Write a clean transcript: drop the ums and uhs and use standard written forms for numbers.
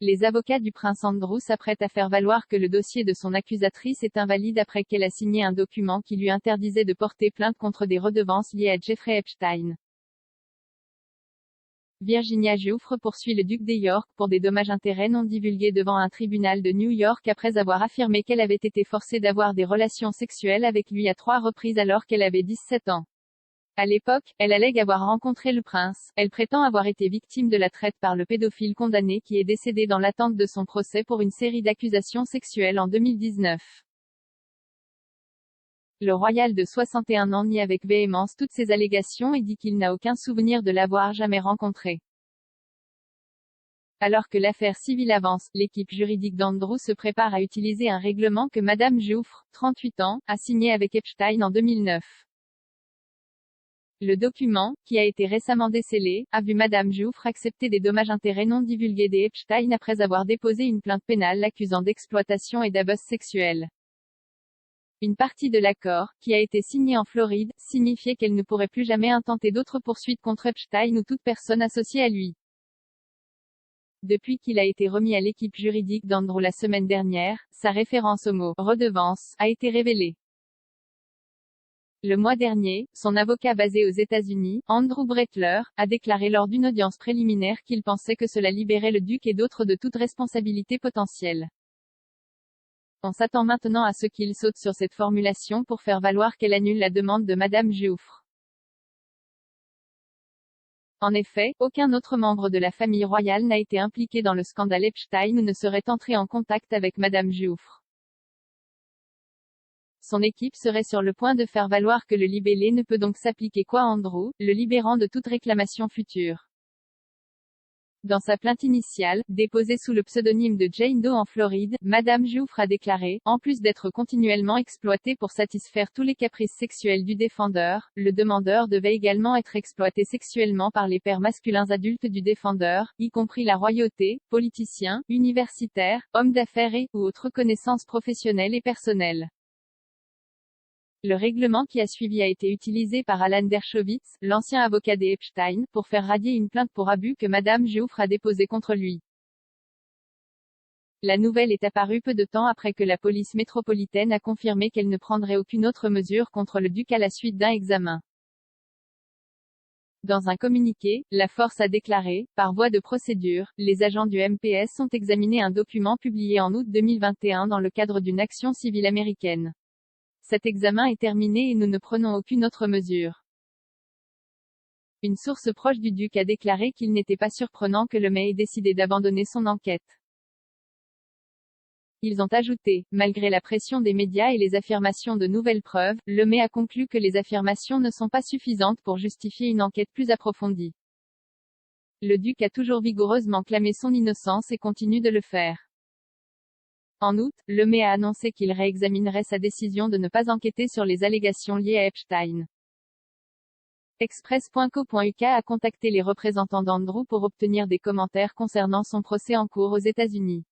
les avocats du prince Andrew s'apprêtent à faire valoir que le dossier de son accusatrice est invalide après qu'elle a signé un document qui lui interdisait de porter plainte contre des redevances liées à Jeffrey Epstein. Virginia Giuffre poursuit le duc de York pour des dommages-intérêts non divulgués devant un tribunal de New York après avoir affirmé qu'elle avait été forcée d'avoir des relations sexuelles avec lui à 3 reprises alors qu'elle avait 17 ans. À l'époque, elle allègue avoir rencontré le prince. Elle prétend avoir été victime de la traite par le pédophile condamné qui est décédé dans l'attente de son procès pour une série d'accusations sexuelles en 2019. Le royal de 61 ans nie avec véhémence toutes ces allégations et dit qu'il n'a aucun souvenir de l'avoir jamais rencontré. Alors que l'affaire civile avance, l'équipe juridique d'Andrew se prépare à utiliser un règlement que Madame Giuffre, 38 ans, a signé avec Epstein en 2009. Le document, qui a été récemment décelé, a vu Madame Giuffre accepter des dommages-intérêts non divulgués des Epstein après avoir déposé une plainte pénale l'accusant d'exploitation et d'abus sexuel. Une partie de l'accord, qui a été signé en Floride, signifiait qu'elle ne pourrait plus jamais intenter d'autres poursuites contre Epstein ou toute personne associée à lui. Depuis qu'il a été remis à l'équipe juridique d'Andrew la semaine dernière, sa référence au mot « redevance » a été révélée. Le mois dernier, son avocat basé aux États-Unis, Andrew Brettler, a déclaré lors d'une audience préliminaire qu'il pensait que cela libérait le duc et d'autres de toute responsabilité potentielle. On s'attend maintenant à ce qu'il saute sur cette formulation pour faire valoir qu'elle annule la demande de Madame Giuffre. En effet, aucun autre membre de la famille royale n'a été impliqué dans le scandale Epstein ou ne serait entré en contact avec Madame Giuffre. Son équipe serait sur le point de faire valoir que le libellé ne peut donc s'appliquer qu'à Andrew, le libérant de toute réclamation future. Dans sa plainte initiale, déposée sous le pseudonyme de Jane Doe en Floride, Madame Giuffre a déclaré, en plus d'être continuellement exploitée pour satisfaire tous les caprices sexuels du défendeur, le demandeur devait également être exploité sexuellement par les pairs masculins adultes du défendeur, y compris la royauté, politiciens, universitaires, hommes d'affaires et, ou autres connaissances professionnelles et personnelles. Le règlement qui a suivi a été utilisé par Alan Dershowitz, l'ancien avocat des Epstein, pour faire radier une plainte pour abus que Madame Giuffre a déposée contre lui. La nouvelle est apparue peu de temps après que la police métropolitaine a confirmé qu'elle ne prendrait aucune autre mesure contre le duc à la suite d'un examen. Dans un communiqué, la force a déclaré, par voie de procédure, les agents du MPS ont examiné un document publié en août 2021 dans le cadre d'une action civile américaine. Cet examen est terminé et nous ne prenons aucune autre mesure. Une source proche du duc a déclaré qu'il n'était pas surprenant que le May ait décidé d'abandonner son enquête. Ils ont ajouté, malgré la pression des médias et les affirmations de nouvelles preuves, le May a conclu que les affirmations ne sont pas suffisantes pour justifier une enquête plus approfondie. Le duc a toujours vigoureusement clamé son innocence et continue de le faire. En août, le May a annoncé qu'il réexaminerait sa décision de ne pas enquêter sur les allégations liées à Epstein. Express.co.uk a contacté les représentants d'Andrew pour obtenir des commentaires concernant son procès en cours aux États-Unis.